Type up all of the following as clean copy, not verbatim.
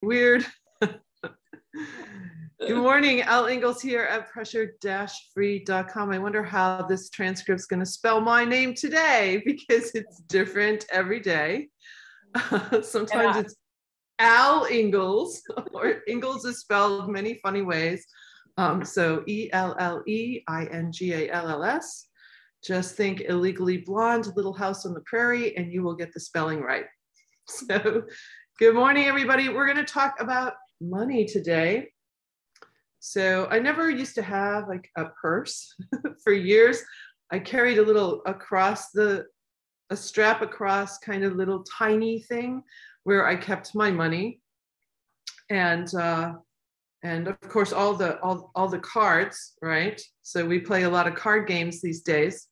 weird. Good morning, Al Ingalls here at pressure-free.com. I wonder how this transcript's going to spell my name today because it's different every day. Sometimes it's Al Ingalls, or Ingalls is spelled many funny ways. So Elleingall's. Just think illegally blonde, little house on the prairie, and you will get the spelling right. So good morning, everybody. We're going to talk about money today. So I never used to have like a purse for years. I carried a little a strap across kind of little tiny thing where I kept my money. And of course, all the cards, right? So we play a lot of card games these days.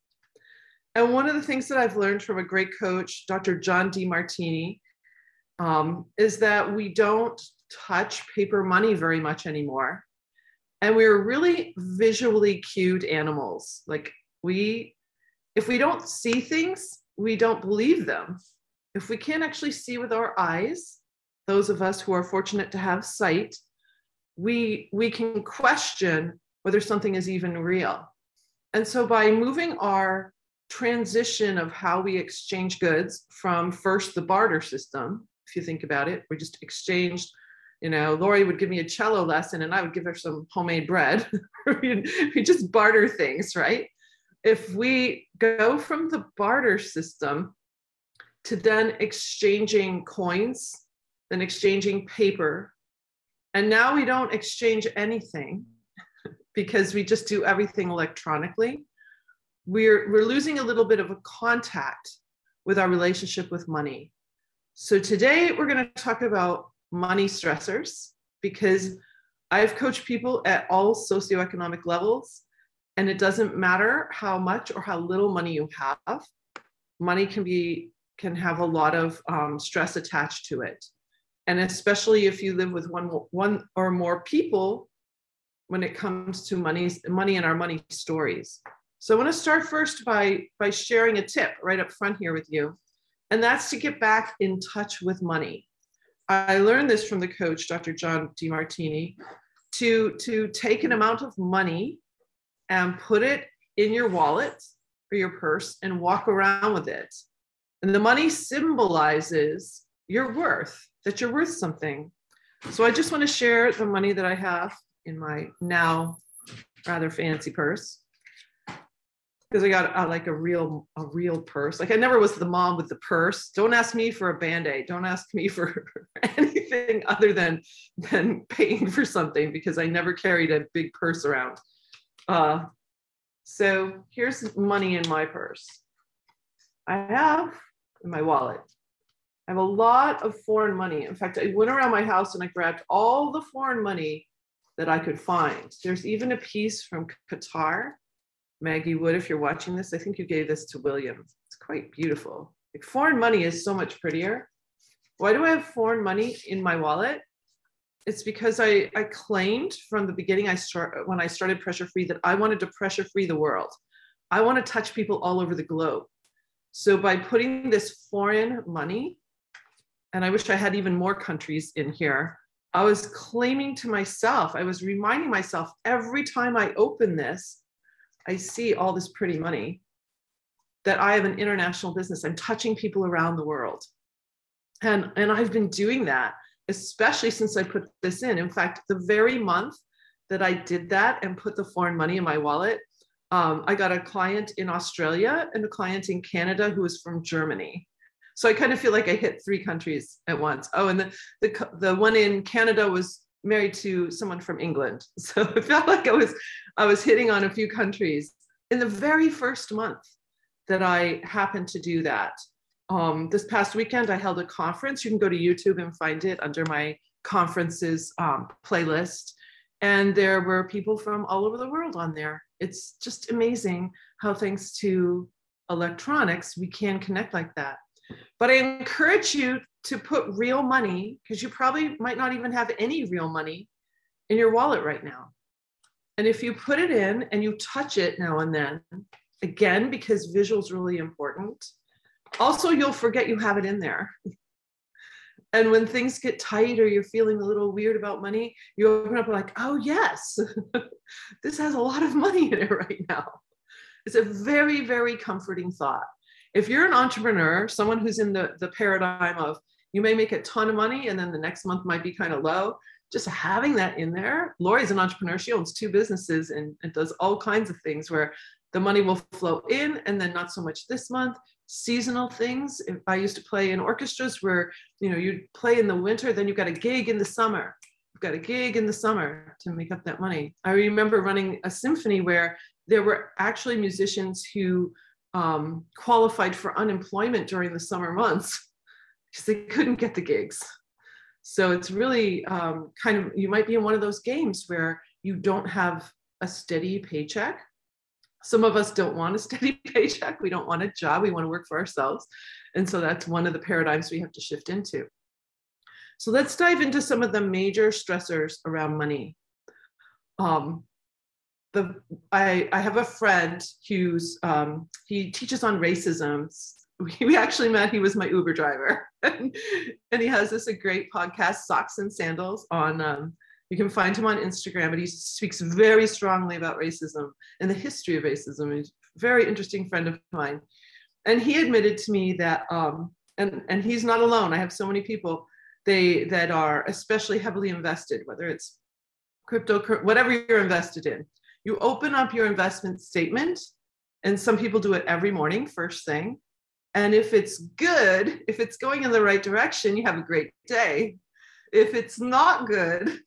And one of the things that I've learned from a great coach, Dr. John Demartini, is that we don't touch paper money very much anymore. And we're really visually cued animals. Like if we don't see things, we don't believe them. If we can't actually see with our eyes, those of us who are fortunate to have sight, we can question whether something is even real. And so by moving our transition of how we exchange goods from first the barter system, if you think about it, we just exchanged, Lori would give me a cello lesson and I would give her some homemade bread. We just barter things, right? If we go from the barter system to then exchanging coins, then exchanging paper, and now we don't exchange anything because we just do everything electronically, we're losing a little bit of a contact with our relationship with money. So today we're going to talk about money stressors, because I've coached people at all socioeconomic levels, and it doesn't matter how much or how little money you have. Money can have a lot of stress attached to it. And especially if you live with one or more people when it comes to money and our money stories. So I want to start first by sharing a tip right up front here with you. And that's to get back in touch with money. I learned this from the coach, Dr. John Demartini, to take an amount of money and put it in your wallet or your purse and walk around with it. And the money symbolizes your worth, that you're worth something. So I just want to share the money that I have in my now rather fancy purse, because I got like a real purse. Like I never was the mom with the purse. Don't ask me for a Band-Aid. Don't ask me for anything other than paying for something, because I never carried a big purse around. So here's money in my purse. I have in my wallet. I have a lot of foreign money. In fact, I went around my house and I grabbed all the foreign money that I could find. There's even a piece from Qatar. Maggie Wood, if you're watching this, I think you gave this to William. It's quite beautiful. Like, foreign money is so much prettier. Why do I have foreign money in my wallet? It's because I claimed from the beginning when I started Pressure Free that I wanted to pressure free the world. I want to touch people all over the globe. So by putting this foreign money, and I wish I had even more countries in here, I was claiming to myself, I was reminding myself every time I open this, I see all this pretty money, that I have an international business. I'm touching people around the world. And I've been doing that, especially since I put this in. In fact, the very month that I did that and put the foreign money in my wallet, I got a client in Australia and a client in Canada who was from Germany. So I kind of feel like I hit 3 countries at once. Oh, and the one in Canada was married to someone from England. So it felt like I was hitting on a few countries in the very first month that I happened to do that. This past weekend, I held a conference. You can go to YouTube and find it under my conferences playlist. And there were people from all over the world on there. It's just amazing how, thanks to electronics, we can connect like that. But I encourage you to put real money, because you probably might not even have any real money in your wallet right now. And if you put it in and you touch it now and then, again, because visual is really important, also you'll forget you have it in there. And when things get tight or you're feeling a little weird about money, you open up and like, oh yes, this has a lot of money in it right now. It's a very, very comforting thought. If you're an entrepreneur, someone who's in the paradigm of you may make a ton of money and then the next month might be kind of low, just having that in there. Lori's an entrepreneur. She owns 2 businesses and does all kinds of things where the money will flow in and then not so much this month. Seasonal things. I used to play in orchestras where, you'd play in the winter, then you've got a gig in the summer. You've got a gig in the summer to make up that money. I remember running a symphony where there were actually musicians who qualified for unemployment during the summer months because they couldn't get the gigs. So it's really you might be in one of those games where you don't have a steady paycheck. Some of us don't want a steady paycheck. We don't want a job. We want to work for ourselves. And so that's one of the paradigms we have to shift into. So let's dive into some of the major stressors around money. I have a friend who's, he teaches on racism. We actually met, he was my Uber driver. And he has this a great podcast, Socks and Sandals, on, you can find him on Instagram, but he speaks very strongly about racism and the history of racism. He's a very interesting friend of mine. And he admitted to me that, and he's not alone. I have so many people that are especially heavily invested, whether it's crypto, whatever you're invested in. You open up your investment statement, and some people do it every morning, first thing. And if it's good, if it's going in the right direction, you have a great day. If it's not good,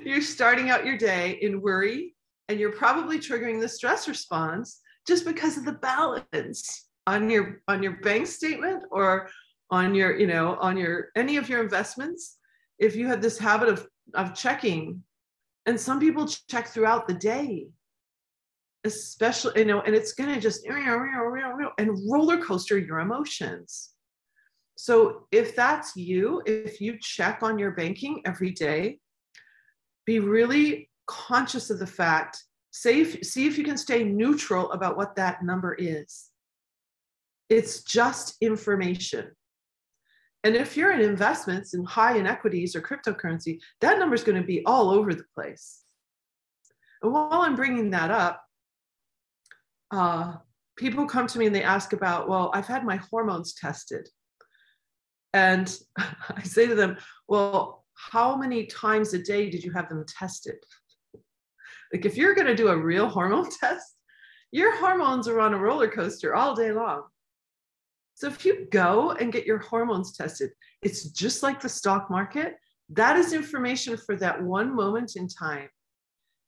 you're starting out your day in worry, and you're probably triggering the stress response just because of the balance on your bank statement or on your, any of your investments. If you have this habit of checking, and some people check throughout the day, especially, and it's going to just and roller coaster your emotions. So if that's you, if you check on your banking every day, be really conscious of the fact, see if you can stay neutral about what that number is. It's just information. And if you're in investments and high in equities or cryptocurrency, that number is going to be all over the place. And while I'm bringing that up, people come to me and they ask about, well, I've had my hormones tested. And I say to them, well, how many times a day did you have them tested? Like, if you're going to do a real hormone test, your hormones are on a roller coaster all day long. So if you go and get your hormones tested, it's just like the stock market. That is information for that one moment in time.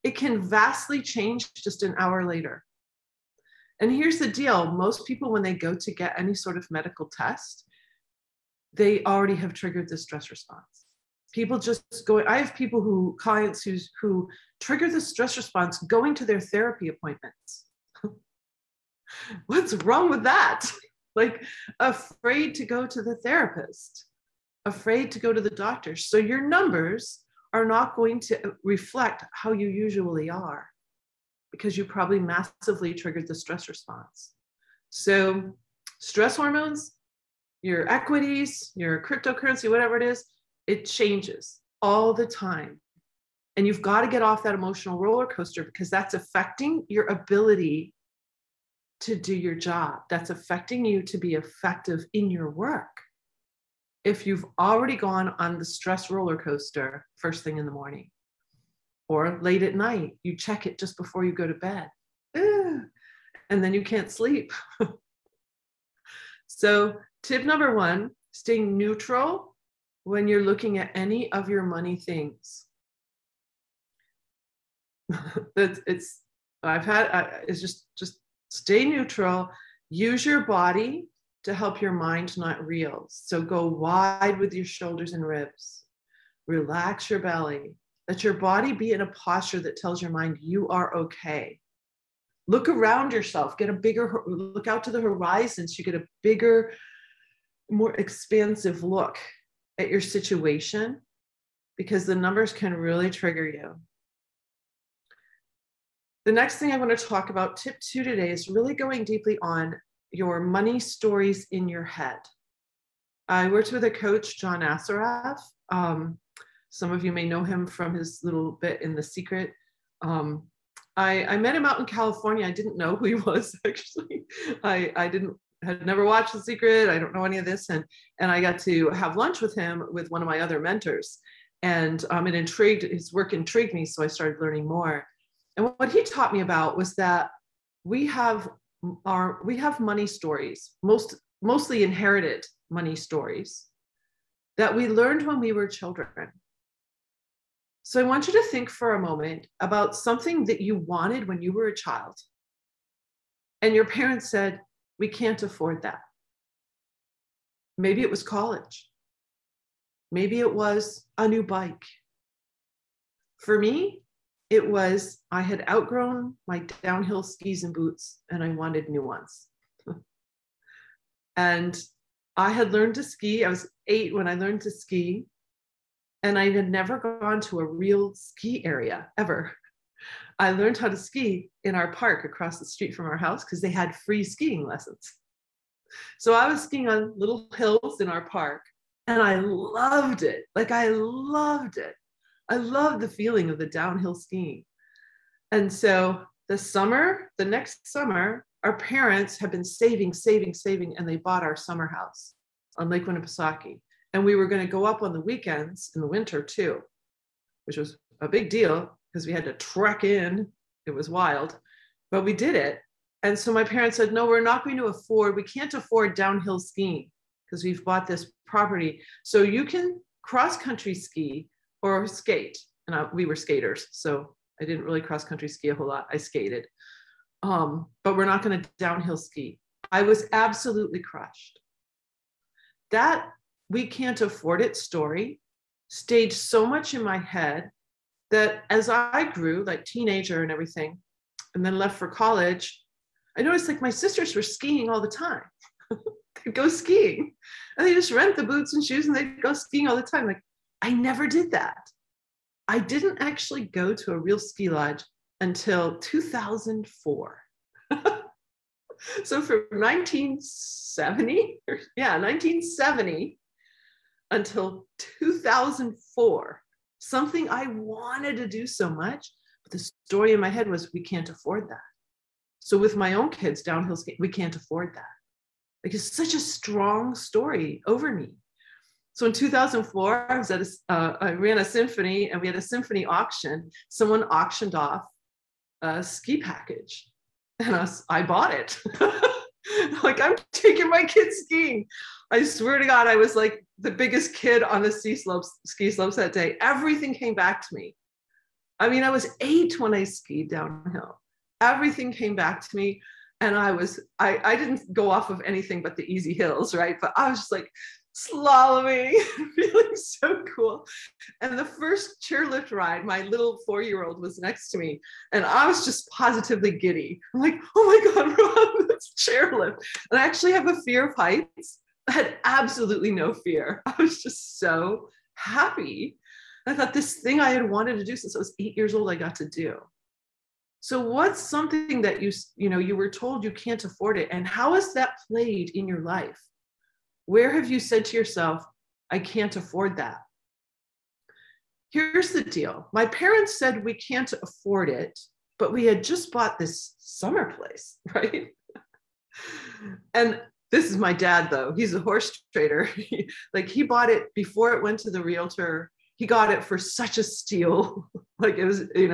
It can vastly change just an hour later. And here's the deal. Most people, when they go to get any sort of medical test, they already have triggered the stress response. People just go, I have clients who trigger the stress response going to their therapy appointments. What's wrong with that? Like, afraid to go to the therapist, afraid to go to the doctor. So your numbers are not going to reflect how you usually are, because you probably massively triggered the stress response. So stress hormones, your equities, your cryptocurrency, whatever it is, it changes all the time. And you've got to get off that emotional roller coaster, because that's affecting your ability to do your job. That's affecting you to be effective in your work. If you've already gone on the stress roller coaster first thing in the morning or late at night, you check it just before you go to bed, and then you can't sleep. So tip number 1, stay neutral when you're looking at any of your money things. It's just stay neutral. Use your body to help your mind not reel. So go wide with your shoulders and ribs. Relax your belly. Let your body be in a posture that tells your mind you are okay. Look around yourself. Look out to the horizon so you get a bigger, more expansive look at your situation, because the numbers can really trigger you. The next thing I want to talk about, tip 2 today, is really going deeply on your money stories in your head. I worked with a coach, John Assaraf. Some of you may know him from his little bit in The Secret. I met him out in California. I didn't know who he was, actually. Had never watched The Secret. I don't know any of this. And I got to have lunch with him with one of my other mentors. And his work intrigued me, so I started learning more. And what he taught me about was that we have money stories, mostly inherited money stories that we learned when we were children. So I want you to think for a moment about something that you wanted when you were a child. And your parents said, we can't afford that. Maybe it was college. Maybe it was a new bike. For me, it was I had outgrown my downhill skis and boots and I wanted new ones. And I had learned to ski. I was 8 when I learned to ski. And I had never gone to a real ski area ever. I learned how to ski in our park across the street from our house because they had free skiing lessons. So I was skiing on little hills in our park and I loved it. I loved it. I loved the feeling of the downhill skiing. And so the next summer, our parents had been saving, and they bought our summer house on Lake Winnipesaukee. And we were going to go up on the weekends in the winter too, which was a big deal because we had to trek in. It was wild, but we did it. And so my parents said, no, we can't afford downhill skiing because we've bought this property. So you can cross-country ski or skate. And we were skaters, so I didn't really cross-country ski a whole lot. I skated, but we're not going to downhill ski. I was absolutely crushed. That we can't afford it story stayed so much in my head that as I grew, like teenager and everything, and then left for college, I noticed my sisters were skiing all the time. They'd go skiing and they just rent the boots and shoes and they'd go skiing all the time. I never did that. I didn't actually go to a real ski lodge until 2004. So from 1970 until 2004, something I wanted to do so much, but the story in my head was, we can't afford that. So with my own kids, downhill skiing, we can't afford that. It's such a strong story over me. So in 2004, I was at I ran a symphony and we had a symphony auction. Someone auctioned off a ski package and I bought it. I'm taking my kids skiing. I swear to God, I was the biggest kid on the ski slopes that day. Everything came back to me. I was 8 when I skied downhill. Everything came back to me. And I didn't go off of anything but the easy hills, right? But I was just slaloming, feeling so cool. And the first chairlift ride, my little 4-year-old was next to me. And I was just positively giddy. I'm oh my God, we're on this chairlift. And I actually have a fear of heights. I had absolutely no fear. I was just so happy. I thought this thing I had wanted to do since I was 8 years old, I got to do. So what's something that you were told you can't afford it? And how has that played in your life? Where have you said to yourself, I can't afford that? Here's the deal. My parents said we can't afford it, but we had just bought this summer place, right? And this is my dad, though. He's a horse trader. He bought it before it went to the realtor. He got it for such a steal. It was, they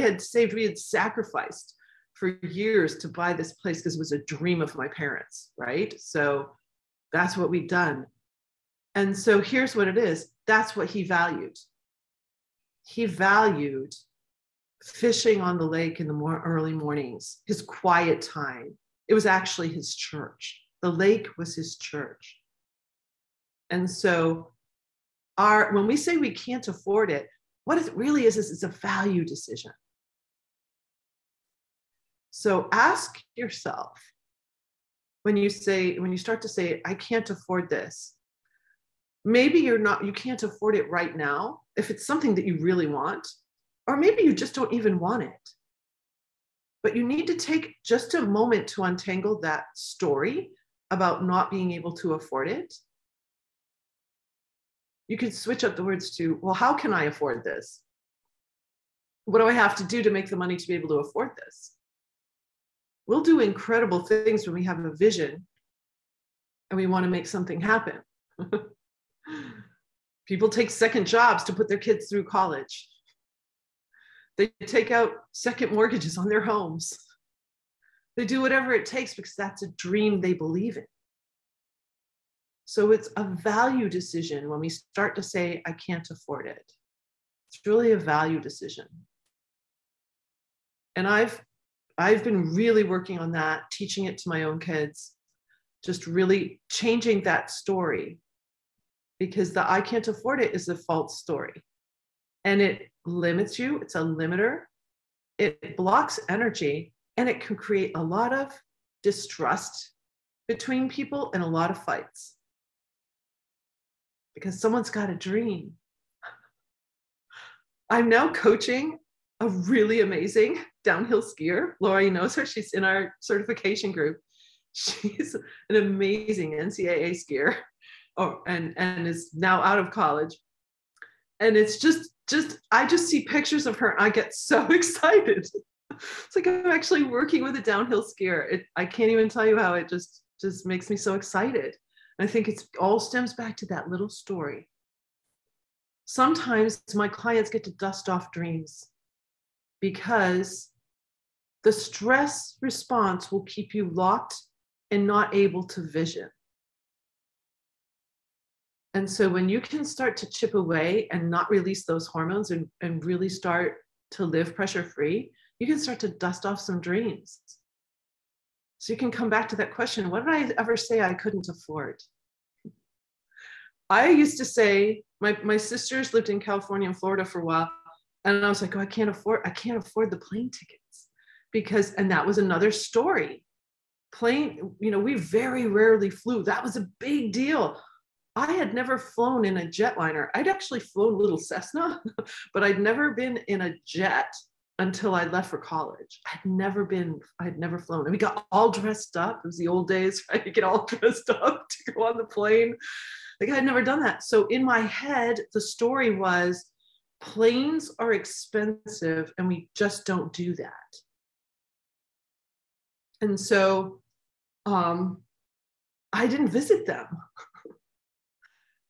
had saved, we had sacrificed for years to buy this place because it was a dream of my parents, right? So that's what we'd done. And so here's what it is. That's what he valued. He valued fishing on the lake in the early mornings, his quiet time. It was actually his church. The lake was his church. And so when we say we can't afford it, what it really is it's a value decision. So ask yourself, when you start to say, I can't afford this, maybe you can't afford it right now, if it's something that you really want, or maybe you just don't even want it. But you need to take just a moment to untangle that story about not being able to afford it, you could switch up the words to, well, how can I afford this? What do I have to do to make the money to be able to afford this? We'll do incredible things when we have a vision and we want to make something happen. People take second jobs to put their kids through college. They take out second mortgages on their homes. They do whatever it takes because that's a dream they believe in. So it's a value decision when we start to say, I can't afford it. It's really a value decision. And I've been really working on that, teaching it to my own kids, just really changing that story, because the I can't afford it is a false story. And it limits you, it's a limiter, it blocks energy, and it can create a lot of distrust between people and a lot of fights. Because someone's got a dream. I'm now coaching a really amazing downhill skier. Lori knows her, she's in our certification group. She's an amazing NCAA skier, and is now out of college. And it's just I just see pictures of her and I get so excited. It's like I'm actually working with a downhill skier. I can't even tell you how it just makes me so excited. And I think it all stems back to that little story. Sometimes my clients get to dust off dreams because the stress response will keep you locked and not able to vision. And so when you can start to chip away and not release those hormones and really start to live pressure-free, you can start to dust off some dreams. So you can come back to that question, what did I ever say I couldn't afford? I used to say, my sisters lived in California and Florida for a while, and I was like, oh, I can't afford the plane tickets, because, and that was another story. Plane, we very rarely flew. That was a big deal. I had never flown in a jetliner. I'd actually flown a little Cessna, but I'd never been in a jet until I left for college. I'd never flown. And we got all dressed up. It was the old days, right? You get all dressed up to go on the plane. Like, I'd never done that. So in my head, the story was, planes are expensive and we just don't do that. And so I didn't visit them.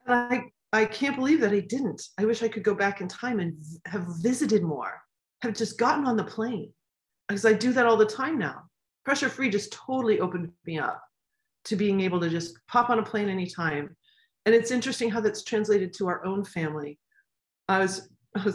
And I can't believe that I didn't. I wish I could go back in time and have visited more, have just gotten on the plane, because I do that all the time now. Pressure Free just totally opened me up to being able to just pop on a plane anytime. And it's interesting how that's translated to our own family. I was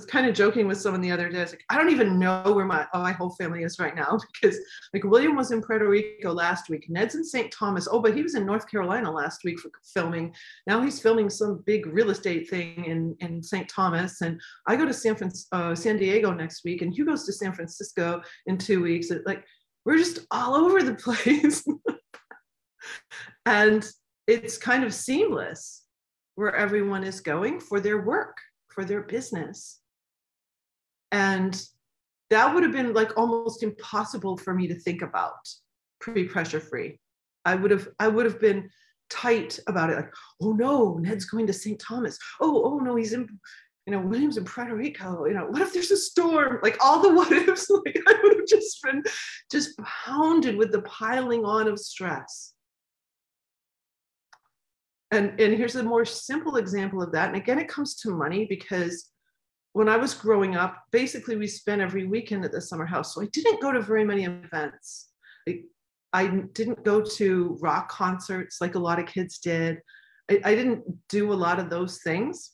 kind of joking with someone the other day. I was like, I don't even know where my whole family is right now, because like William was in Puerto Rico last week. Ned's in St. Thomas. Oh, but he was in North Carolina last week for filming. Now he's filming some big real estate thing in St. Thomas. And I go to San Diego next week, and Hugh goes to San Francisco in 2 weeks. Like, we're just all over the place. And it's kind of seamless where everyone is going for their work, for their business. And that would have been like almost impossible for me to think about pre-Pressure Free. I would have been tight about it. Like, oh no, Ned's going to St. Thomas. Oh no, he's in, William's in Puerto Rico. What if there's a storm? Like, all the what ifs, like, I would have just been pounded with the piling on of stress. And here's a more simple example of that. And again, it comes to money, because when I was growing up, basically we spent every weekend at the summer house. So I didn't go to very many events. I didn't go to rock concerts like a lot of kids did. I didn't do a lot of those things.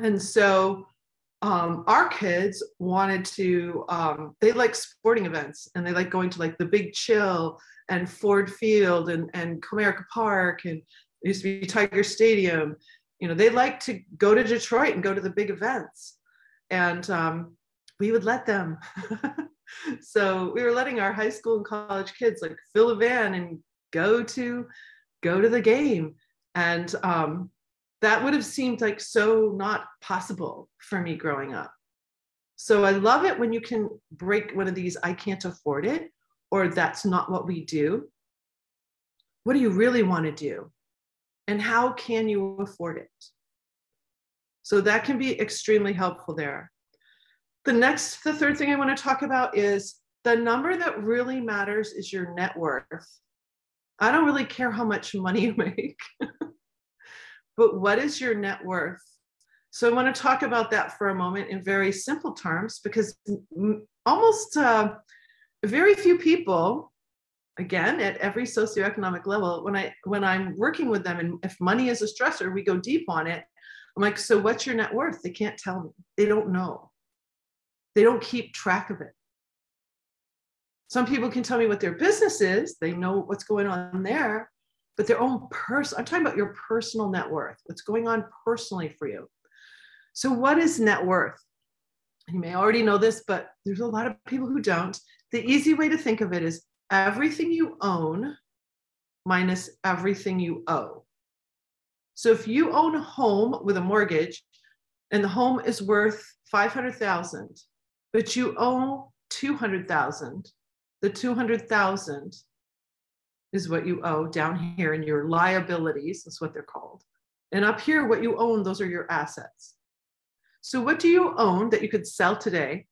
And so our kids wanted to, they like sporting events, and they like going to like the Big Chill and Ford Field and Comerica Park, and it used to be Tiger Stadium. They like to go to Detroit and go to the big events. And we would let them. So we were letting our high school and college kids like fill a van and go to the game. And that would have seemed like so not possible for me growing up. So I love it when you can break one of these, I can't afford it, or that's not what we do. What do you really want to do? And how can you afford it? So that can be extremely helpful there. The third thing I want to talk about is the number that really matters is your net worth. I don't really care how much money you make, but what is your net worth? So I want to talk about that for a moment in very simple terms, because almost very few people, again, at every socioeconomic level, when I'm working with them, and if money is a stressor, we go deep on it. I'm like, so what's your net worth? They can't tell me. They don't know. They don't keep track of it. Some people can tell me what their business is. They know what's going on there, but their own I'm talking about your personal net worth, what's going on personally for you. So what is net worth? You may already know this, but there's a lot of people who don't. The easy way to think of it is everything you own minus everything you owe. So if you own a home with a mortgage and the home is worth $500,000, but you owe $200,000, the $200,000 is what you owe down here in your liabilities. That's what they're called. And up here, what you own, those are your assets. So what do you own that you could sell today?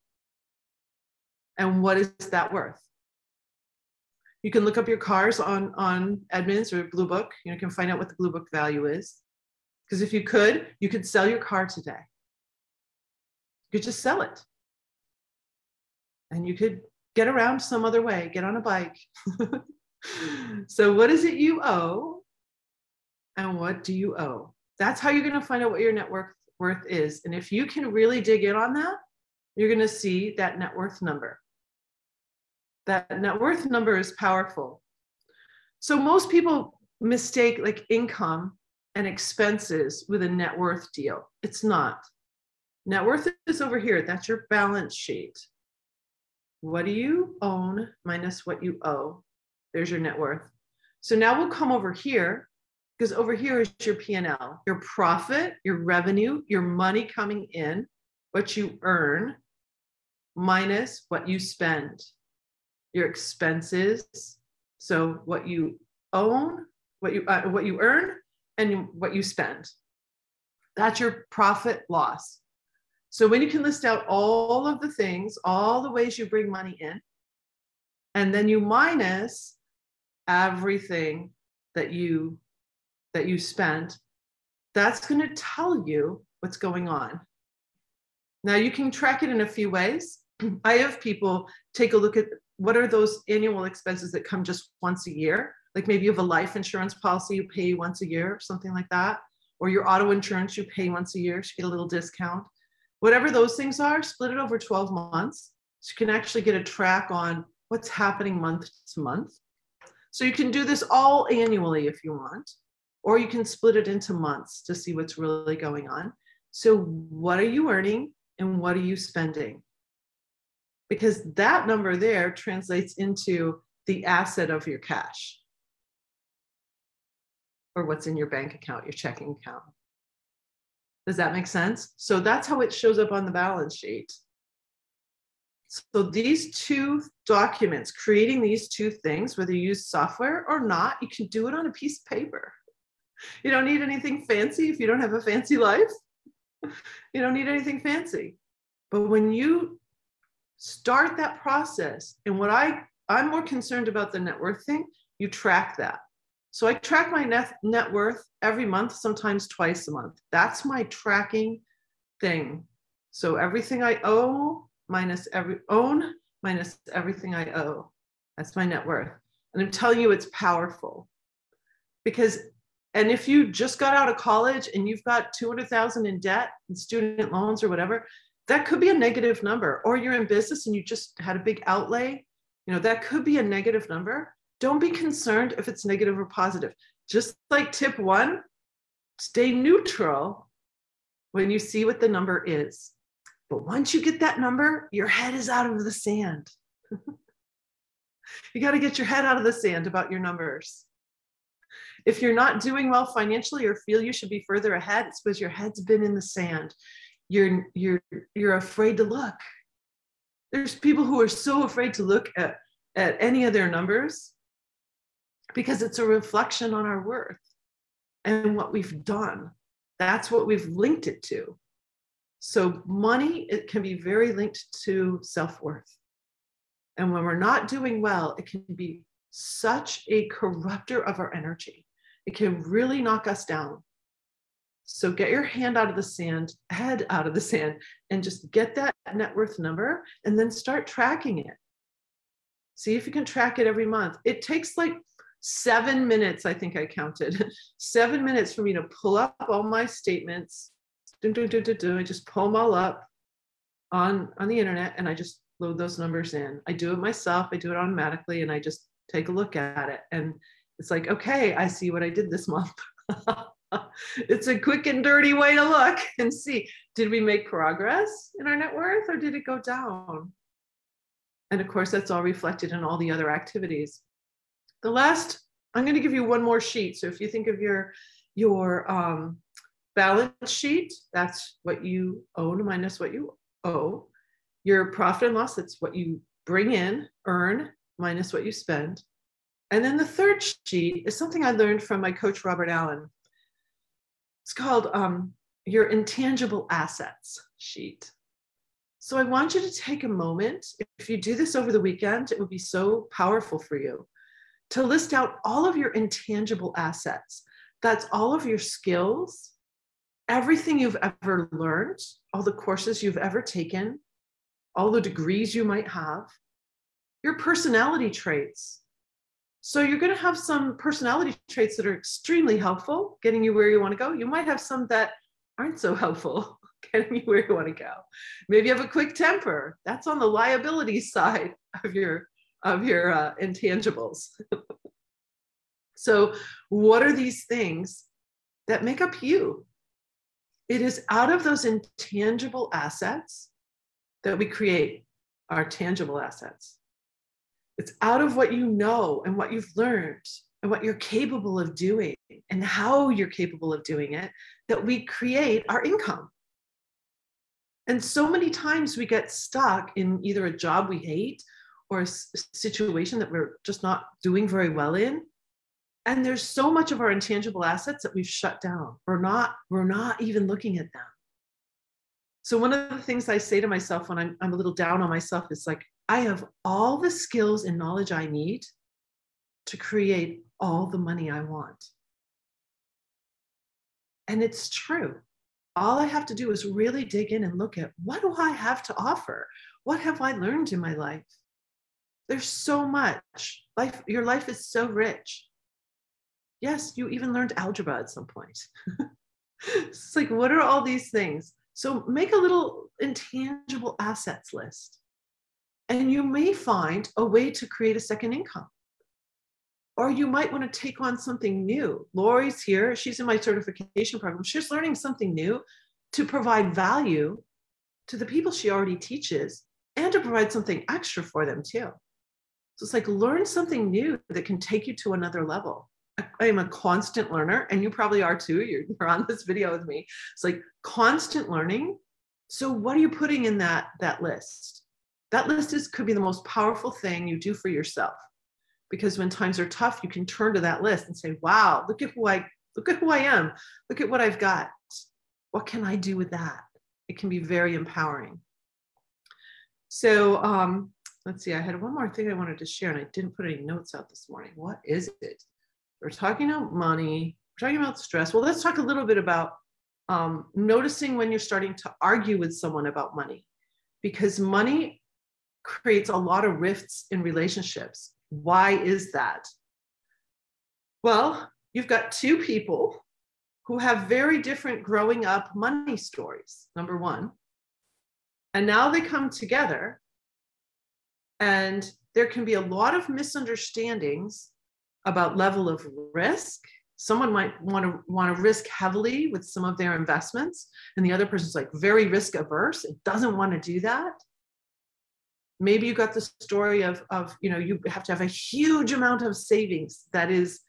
And what is that worth? You can look up your cars on Edmunds or Blue Book. You can find out what the Blue Book value is. Because if you could sell your car today. You could just sell it. And you could get around some other way, get on a bike. So what is it you owe? And what do you owe? That's how you're going to find out what your net worth is. And if you can really dig in on that, you're going to see that net worth number. That net worth number is powerful. So most people mistake like income and expenses with a net worth deal. It's not. Net worth is over here. That's your balance sheet. What do you own minus what you owe? There's your net worth. So now we'll come over here, because over here is your P&L, your profit, your revenue, your money coming in, what you earn minus what you spend. Your expenses, so what you own, what you earn, and what you spend. That's your profit loss. So when you can list out all of the things, all the ways you bring money in, and then you minus everything that you spent, that's going to tell you what's going on. Now you can track it in a few ways. I have people take a look at what are those annual expenses that come just once a year? Like maybe you have a life insurance policy you pay once a year, something like that. Or your auto insurance you pay once a year, so you get a little discount. Whatever those things are, split it over 12 months. So you can actually get a track on what's happening month to month. So you can do this all annually if you want, or you can split it into months to see what's really going on. So what are you earning and what are you spending? Because that number there translates into the asset of your cash, or what's in your bank account, your checking account. Does that make sense? So that's how it shows up on the balance sheet. So these two documents, creating these two things, whether you use software or not, you can do it on a piece of paper. You don't need anything fancy if you don't have a fancy life. You don't need anything fancy. But when you start that process, and what I'm more concerned about the net worth thing, you track that. So I track my net worth every month, sometimes twice a month. That's my tracking thing. So everything I owe minus everything I owe. That's my net worth. And I'm telling you, it's powerful. And if you just got out of college and you've got $200,000 in debt and student loans or whatever, that could be a negative number. Or you're in business and you just had a big outlay, that could be a negative number. Don't be concerned if it's negative or positive. Just like tip 1, stay neutral when you see what the number is. But once you get that number, your head is out of the sand. You got to get your head out of the sand about your numbers. If you're not doing well financially or feel you should be further ahead, it's because your head's been in the sand. You're afraid to look. There's people who are so afraid to look at any of their numbers. because it's a reflection on our worth and what we've done. That's what we've linked it to. So money, it can be very linked to self-worth. And when we're not doing well, it can be such a corrupter of our energy. It can really knock us down. So get your head out of the sand, and just get that net worth number and then start tracking it. See if you can track it every month. It takes like 7 minutes, I think I counted, 7 minutes for me to pull up all my statements. I just pull them all up on the internet and I just load those numbers in. I do it myself. I do it automatically and I just take a look at it. And it's like, okay, I see what I did this month. It's a quick and dirty way to look and see, did we make progress in our net worth or did it go down? And of course, that's all reflected in all the other activities. The last, I'm going to give you one more sheet. So if you think of your balance sheet, that's what you own minus what you owe. Your profit and loss, that's what you bring in, earn, minus what you spend. And then the third sheet is something I learned from my coach, Robert Allen. It's called your intangible assets sheet. So I want you to take a moment. If you do this over the weekend, it would be so powerful for you to list out all of your intangible assets. That's all of your skills, everything you've ever learned, all the courses you've ever taken, all the degrees you might have, your personality traits. So you're going to have some personality traits that are extremely helpful, getting you where you want to go. You might have some that aren't so helpful, getting you where you want to go. Maybe you have a quick temper. That's on the liability side of your intangibles. So what are these things that make up you? It is out of those intangible assets that we create our tangible assets. It's out of what you know and what you've learned and what you're capable of doing and how you're capable of doing it that we create our income. And so many times we get stuck in either a job we hate or a situation that we're just not doing very well in. And there's so much of our intangible assets that we've shut down. We're not even looking at them. So one of the things I say to myself when I'm a little down on myself is like, I have all the skills and knowledge I need to create all the money I want. And it's true. All I have to do is really dig in and look at, what do I have to offer? What have I learned in my life? There's so much. Your life is so rich. Yes, you even learned algebra at some point. It's like, what are all these things? So make a little intangible assets list. And you may find a way to create a second income. Or you might want to take on something new. Lori's here. She's in my certification program. She's learning something new to provide value to the people she already teaches and to provide something extra for them too. So it's like, learn something new that can take you to another level. I am a constant learner, and you probably are too. You're on this video with me. It's like constant learning. So what are you putting in that list? That list could be the most powerful thing you do for yourself. Because when times are tough, you can turn to that list and say, wow, look at who I am. Look at what I've got. What can I do with that? It can be very empowering. So let's see, I had one more thing I wanted to share and I didn't put any notes out this morning. What is it? We're talking about money, we're talking about stress. Well, let's talk a little bit about noticing when you're starting to argue with someone about money, because money creates a lot of rifts in relationships. Why is that? Well, you've got two people who have very different growing up money stories, number one. And now they come together and there can be a lot of misunderstandings about level of risk. Someone might want to risk heavily with some of their investments, and the other person's like very risk averse. It doesn't want to do that. Maybe you got the story of you have to have a huge amount of savings that is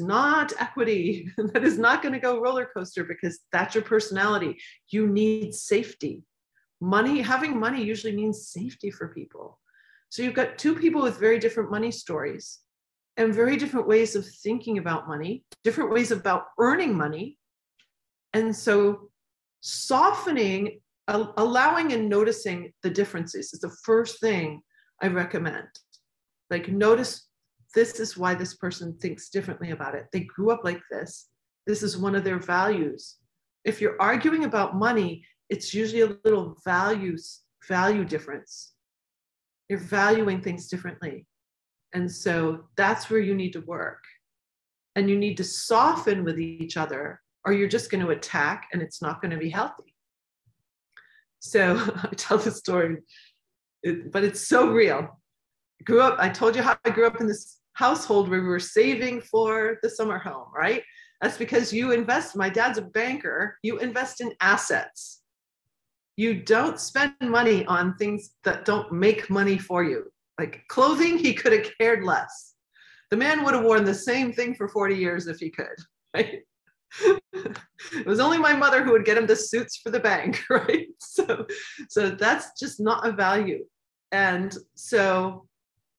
not equity, that is not going to go roller coaster because that's your personality. You need safety. Having money usually means safety for people. So you've got two people with very different money stories. and very different ways of thinking about money, different ways about earning money. And so softening, allowing and noticing the differences is the first thing I recommend. Like, notice, this is why this person thinks differently about it. They grew up like this. This is one of their values. If you're arguing about money, it's usually a little value difference. You're valuing things differently. And so that's where you need to work. And you need to soften with each other, or you're just going to attack and it's not going to be healthy. So I tell this story, but it's so real. I told you how I grew up in this household where we were saving for the summer home, right? That's because you invest. My dad's a banker. You invest in assets. You don't spend money on things that don't make money for you. Like clothing, he could have cared less. The man would have worn the same thing for 40 years if he could, right? It was only my mother who would get him the suits for the bank, right? So that's just not a value. And so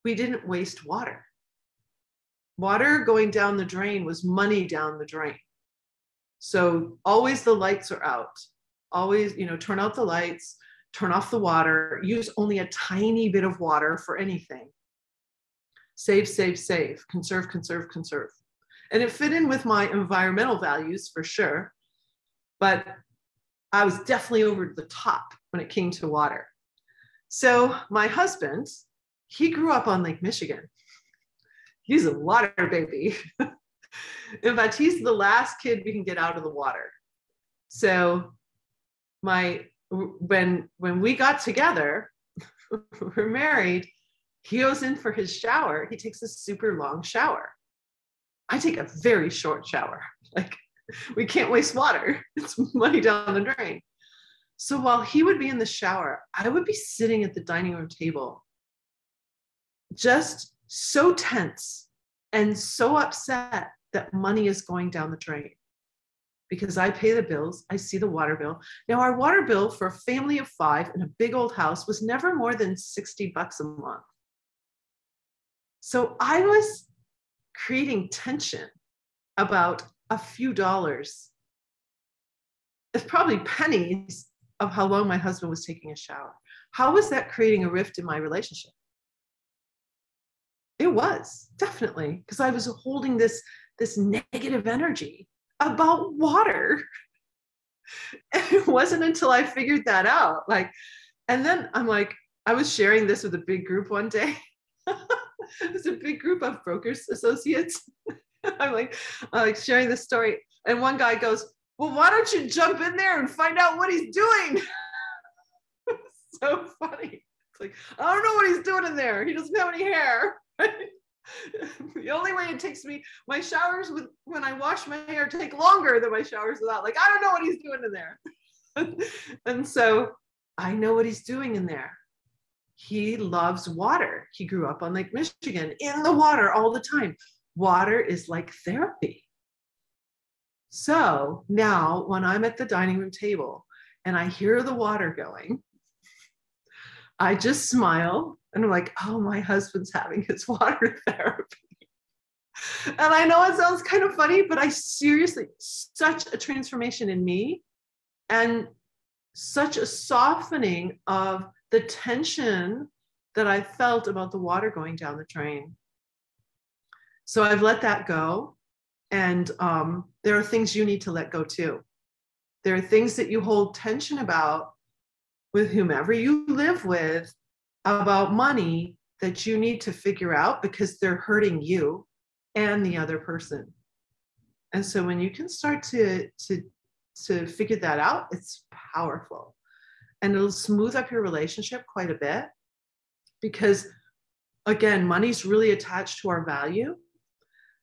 we didn't waste water. Water going down the drain was money down the drain. So always the lights are out. Always, turn out the lights, turn off the water, use only a tiny bit of water for anything. Save, save, save, conserve, conserve, conserve. And it fit in with my environmental values for sure. But I was definitely over the top when it came to water. So my husband, he grew up on Lake Michigan. He's a water baby. In fact, he's the last kid we can get out of the water. So when we got together, we're married, he goes in for his shower. He takes a super long shower. I take a very short shower. Like, we can't waste water. It's money down the drain. So while he would be in the shower, I would be sitting at the dining room table, just so tense and so upset that money is going down the drain. Because I pay the bills, I see the water bill. Now, our water bill for a family of 5 in a big old house was never more than $60 a month. So I was creating tension about a few dollars. It's probably pennies of how long my husband was taking a shower. How was that creating a rift in my relationship? It was, definitely, because I was holding this negative energy about water. And it wasn't until I figured that out. And then I'm like, I was sharing this with a big group one day. It was a big group of brokers associates. I'm like sharing this story. And one guy goes, well, why don't you jump in there and find out what he's doing? So funny. It's like, I don't know what he's doing in there. He doesn't have any hair. The only way it takes me, my showers when I wash my hair take longer than my showers without. Like, I don't know what he's doing in there. And so I know what he's doing in there. He loves water. He grew up on Lake Michigan in the water all the time. Water is like therapy. So now when I'm at the dining room table and I hear the water going, I just smile and I'm like, oh, my husband's having his water therapy. And I know it sounds kind of funny, but I seriously, such a transformation in me and such a softening of the tension that I felt about the water going down the drain. So I've let that go. And there are things you need to let go too. There are things that you hold tension about with whomever you live with about money that you need to figure out because they're hurting you and the other person. And so when you can start to figure that out, it's powerful. And it'll smooth up your relationship quite a bit because, again, money's really attached to our value.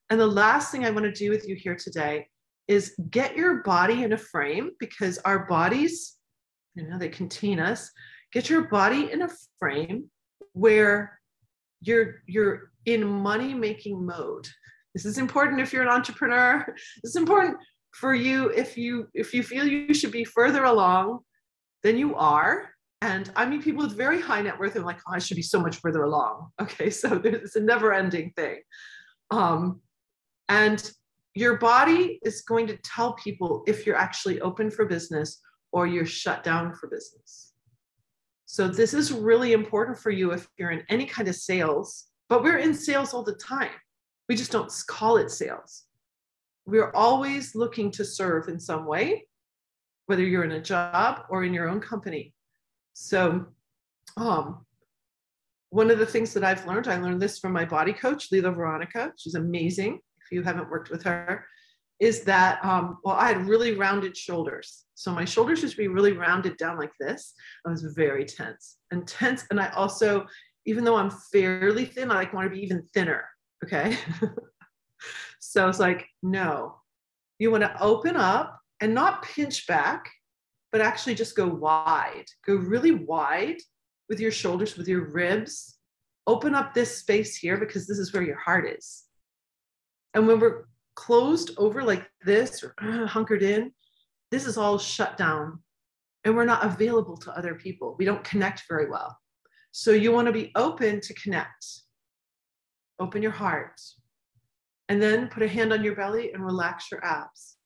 And the last thing I want to do with you here today is get your body in a frame, because our bodies, they contain us. Get your body in a frame where you're in money-making mode. This is important if you're an entrepreneur. This is important for you if you feel you should be further along than you are. And I mean, people with very high net worth are like, oh, I should be so much further along. Okay, so it's a never-ending thing. And your body is going to tell people if you're actually open for business or you're shut down for business. So this is really important for you if you're in any kind of sales, but we're in sales all the time. We just don't call it sales. We're always looking to serve in some way, whether you're in a job or in your own company. So one of the things that I've learned, I learned this from my body coach, Leela Veronica. She's amazing. If you haven't worked with her, is that, well, I had really rounded shoulders. So my shoulders used to be really rounded down like this. I was very tense. And I also, even though I'm fairly thin, I want to be even thinner. Okay. So it's like, no, you want to open up and not pinch back, but actually just go wide, go really wide with your shoulders, with your ribs. Open up this space here because this is where your heart is. And when we're closed over like this or hunkered in, this is all shut down and we're not available to other people. We don't connect very well. So you want to be open to connect. Open your heart. And then put a hand on your belly and relax your abs.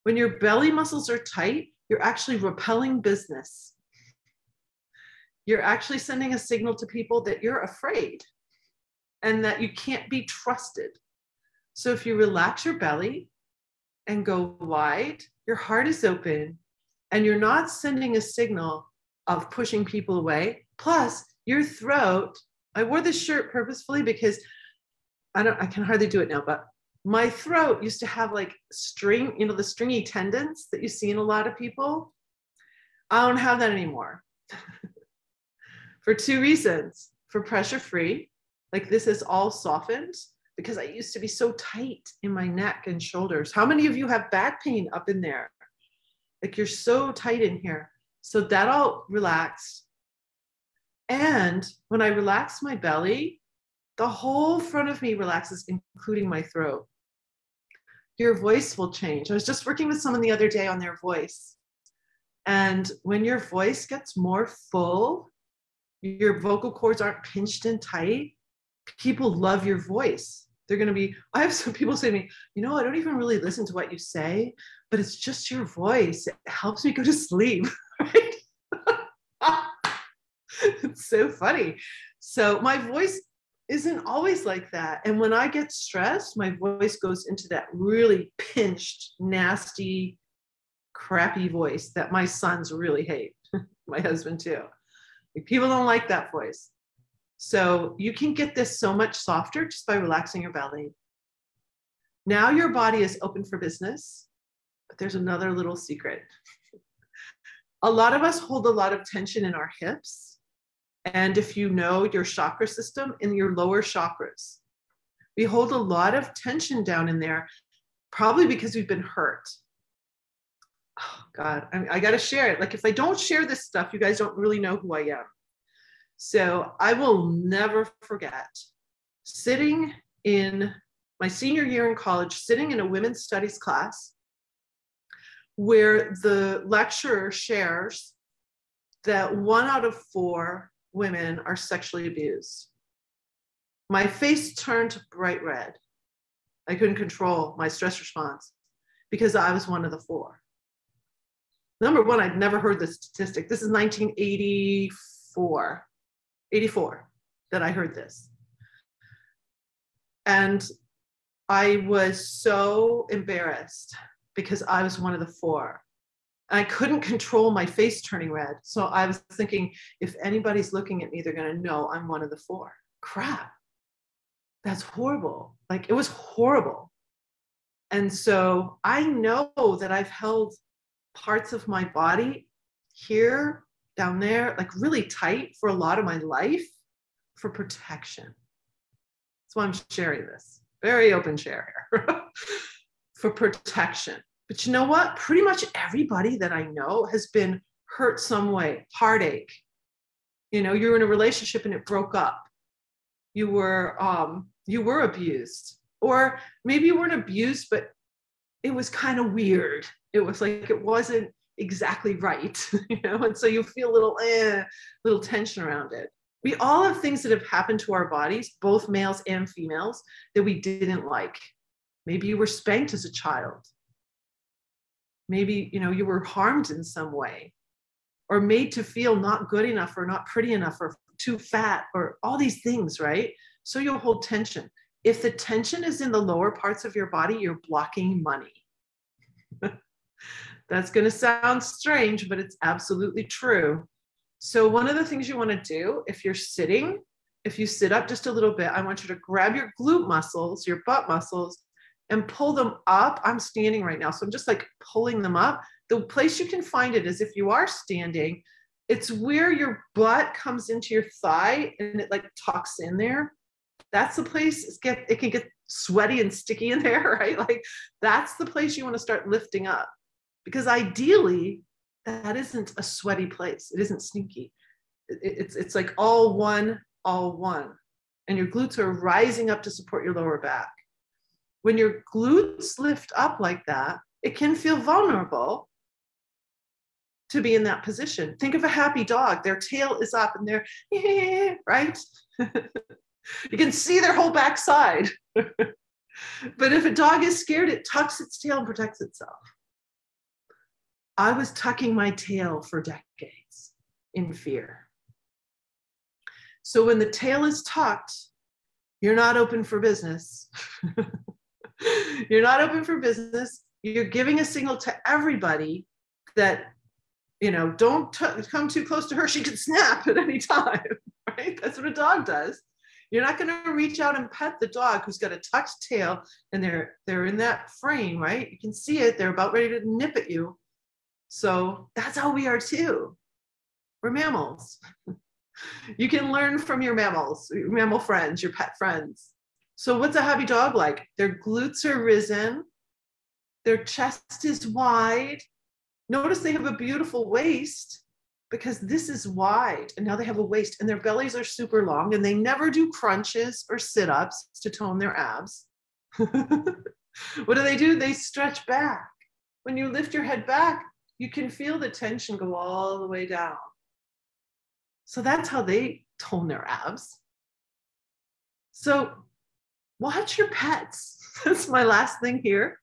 When your belly muscles are tight, you're actually repelling business. You're actually sending a signal to people that you're afraid and that you can't be trusted. So if you relax your belly and go wide, your heart is open and you're not sending a signal of pushing people away. Plus your throat, I wore this shirt purposefully because I can hardly do it now, but my throat used to have like string, you know, the stringy tendons that you see in a lot of people. I don't have that anymore. For two reasons. For pressure free, like this is all softened because I used to be so tight in my neck and shoulders. How many of you have back pain up in there? Like you're so tight in here. So that all relaxed. And when I relax my belly, the whole front of me relaxes, including my throat. Your voice will change. I was just working with someone the other day on their voice. And when your voice gets more full, your vocal cords aren't pinched and tight, people love your voice. They're going to be, I have some people say to me, you know, I don't even really listen to what you say, but it's just your voice. It helps me go to sleep. Right? It's so funny. So my voice isn't always like that. And when I get stressed, my voice goes into that really pinched, nasty, crappy voice that my sons really hate. My husband too. Like, people don't like that voice. So you can get this so much softer just by relaxing your belly. Now your body is open for business, but there's another little secret. A lot of us hold a lot of tension in our hips. And if you know your chakra system, in your lower chakras, we hold a lot of tension down in there, probably because we've been hurt. Oh God, I got to share it. Like if I don't share this stuff, you guys don't really know who I am. So I will never forget sitting in my senior year in college, sitting in a women's studies class where the lecturer shares that 1 out of 4 women are sexually abused. My face turned bright red. I couldn't control my stress response because I was one of the 4. Number one, I'd never heard this statistic. This is 1984 that I heard this. And I was so embarrassed because I was one of the 4. I couldn't control my face turning red. So I was thinking, if anybody's looking at me, they're going to know I'm one of the 4. Crap. That's horrible. Like, it was horrible. And so I know that I've held parts of my body here, down there, like really tight for a lot of my life for protection. That's why I'm sharing this. Very open share here. For protection. But you know what? Pretty much everybody that I know has been hurt some way, heartache. You know, you were in a relationship and it broke up. You were abused. Or maybe you weren't abused, but it was kind of weird. It was like, it wasn't exactly right, you know? And so you feel a little tension around it. We all have things that have happened to our bodies, both males and females, that we didn't like. Maybe you were spanked as a child. Maybe, you were harmed in some way, or made to feel not good enough or not pretty enough or too fat or all these things, right? So you'll hold tension. If the tension is in the lower parts of your body, you're blocking money. That's going to sound strange, but it's absolutely true. So one of the things you want to do if you're sitting, if you sit up just a little bit, I want you to grab your glute muscles, your butt muscles, and pull them up. I'm standing right now, so I'm just like pulling them up. The place you can find it is if you are standing, it's where your butt comes into your thigh and it like tucks in there. That's the place it can get sweaty and sticky in there, right? Like that's the place you want to start lifting up, because ideally that isn't a sweaty place. It isn't sneaky. It's like all one. And your glutes are rising up to support your lower back. When your glutes lift up like that, it can feel vulnerable to be in that position. Think of a happy dog. Their tail is up and they're, right? You can see their whole backside. But if a dog is scared, it tucks its tail and protects itself. I was tucking my tail for decades in fear. So when the tail is tucked, you're not open for business. You're not open for business. You're giving a signal to everybody that, don't come too close to her. She could snap at any time, right? That's what a dog does. You're not going to reach out and pet the dog who's got a tucked tail and they're in that frame, right? You can see it. They're about ready to nip at you. So that's how we are too. We're mammals. You can learn from your mammals, your mammal friends, your pet friends. So what's a happy dog like? Their glutes are risen. Their chest is wide. Notice they have a beautiful waist because this is wide. And now they have a waist and their bellies are super long and they never do crunches or sit-ups to tone their abs. What do? They stretch back. When you lift your head back, you can feel the tension go all the way down. So that's how they tone their abs. So watch your pets. That's my last thing here.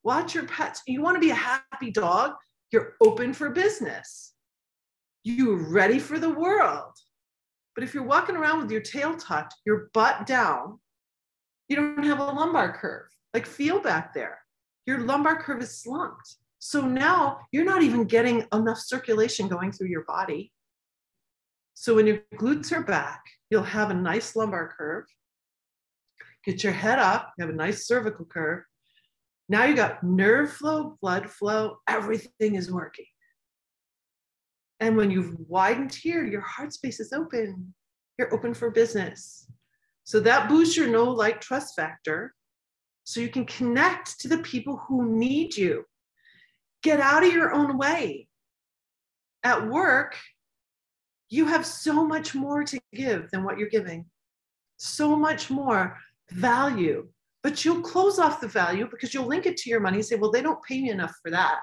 Watch your pets. You want to be a happy dog? You're open for business. You're ready for the world. But if you're walking around with your tail tucked, your butt down, you don't have a lumbar curve. Like feel back there. Your lumbar curve is slumped. So now you're not even getting enough circulation going through your body. So when your glutes are back, you'll have a nice lumbar curve. Get your head up, you have a nice cervical curve. Now you got nerve flow, blood flow, everything is working. And when you've widened here, your heart space is open. You're open for business. So that boosts your know, like, trust factor. So you can connect to the people who need you. Get out of your own way. At work, you have so much more to give than what you're giving. So much more value. But you'll close off the value because you'll link it to your money and say, well, they don't pay me enough for that.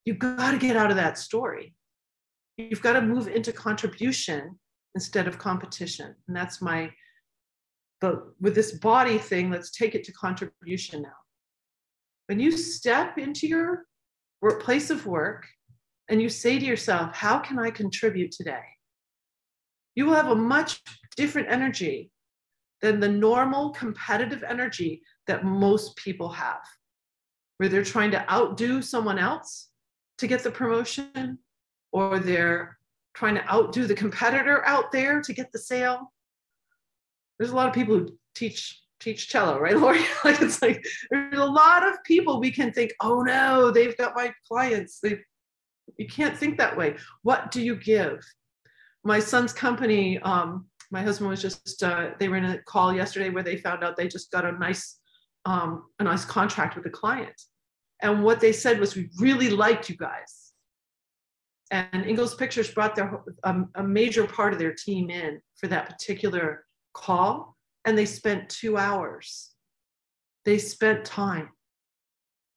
You've got to get out of that story. You've got to move into contribution instead of competition. And that's with this body thing, let's take it to contribution now. When you step into your place of work and you say to yourself, how can I contribute today? You will have a much different energy than the normal competitive energy that most people have, where they're trying to outdo someone else to get the promotion, or they're trying to outdo the competitor out there to get the sale. There's a lot of people who teach cello, right, Lori? Like it's like there's a lot of people we can think, oh no, they've got my clients. You can't think that way. What do you give? My son's company, my husband was just, they were in a call yesterday where they found out they just got a nice contract with a client. And what they said was, we really liked you guys. And Ingalls Pictures brought a major part of their team in for that particular call. And they spent 2 hours. They spent time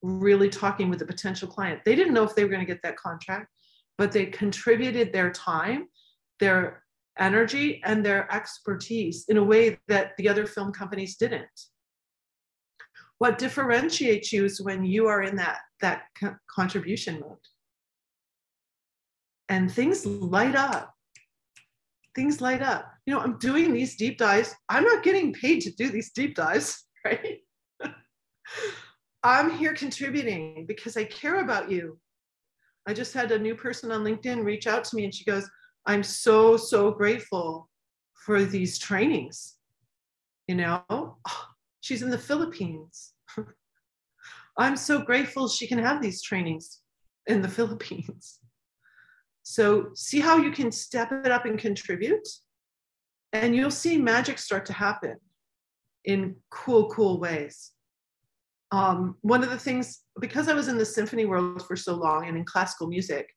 really talking with the potential client. They didn't know if they were going to get that contract, but they contributed their time, their energy and their expertise in a way that the other film companies didn't. What differentiates you is when you are in that contribution mode. And things light up. Things light up. You know, I'm doing these deep dives. I'm not getting paid to do these deep dives, right? I'm here contributing because I care about you. I just had a new person on LinkedIn reach out to me and she goes, I'm so, so grateful for these trainings. You know, oh, she's in the Philippines. I'm so grateful she can have these trainings in the Philippines. So see how you can step it up and contribute, and you'll see magic start to happen in cool, cool ways. One of the things, because I was in the symphony world for so long and in classical music,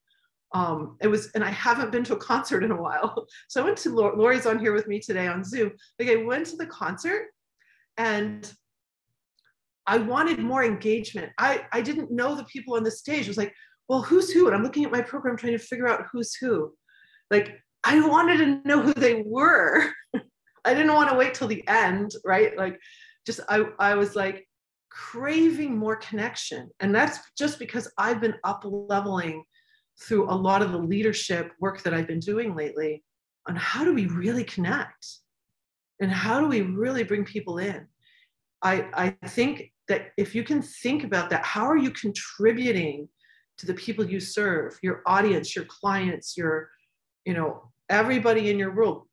and I haven't been to a concert in a while. So I went to, Lori's on here with me today on Zoom. Like I went to the concert and I wanted more engagement. I didn't know the people on the stage. I was like, well, who's who? And I'm looking at my program trying to figure out who's who. Like I wanted to know who they were. I didn't want to wait till the end, right? Like just, I was like craving more connection. And that's just because I've been up leveling through a lot of the leadership work that I've been doing lately on how do we really connect and how do we really bring people in. I think that if you can think about that, how are you contributing to the people you serve, your audience, your clients, your, you know, everybody in your world?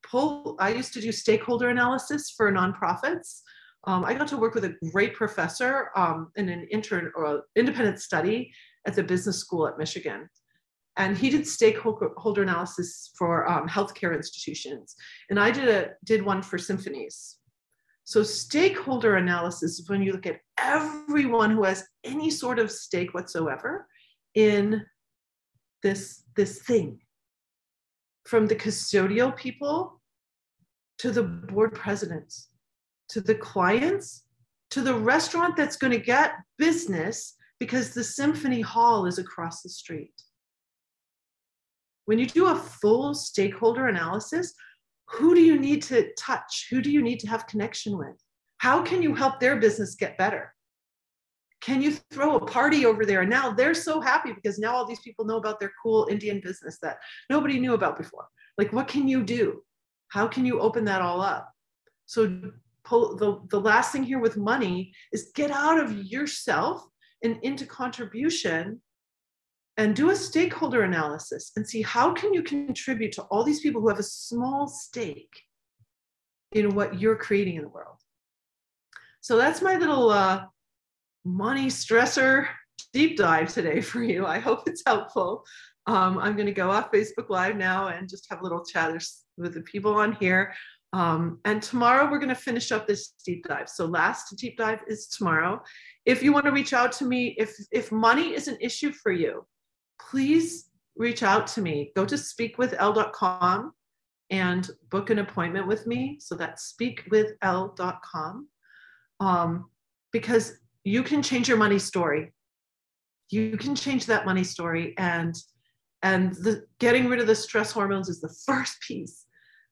I used to do stakeholder analysis for nonprofits. I got to work with a great professor in an independent study at the business school at Michigan. And he did stakeholder analysis for healthcare institutions. And I did one for symphonies. So stakeholder analysis is when you look at everyone who has any sort of stake whatsoever in this thing, from the custodial people to the board presidents, to the clients, to the restaurant that's going to get business because the symphony hall is across the street. When you do a full stakeholder analysis, who do you need to touch? Who do you need to have connection with? How can you help their business get better? Can you throw a party over there? And now they're so happy because now all these people know about their cool Indian business that nobody knew about before. Like, what can you do? How can you open that all up? So the last thing here with money is get out of yourself and into contribution and do a stakeholder analysis and see how can you contribute to all these people who have a small stake in what you're creating in the world. So that's my little money stressor deep dive today for you. I hope it's helpful. I'm going to go off Facebook Live now and just have a little chat with the people on here. And tomorrow we're going to finish up this deep dive. So last deep dive is tomorrow. If you want to reach out to me, if money is an issue for you, please reach out to me. Go to speakwithL.com and book an appointment with me. So that's speakwithL.com. Because you can change your money story. You can change that money story, and the getting rid of the stress hormones is the first piece,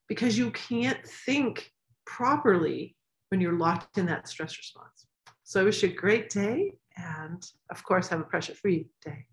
because you can't think properly when you're locked in that stress response. So I wish you a great day, and of course have a pressure-free day.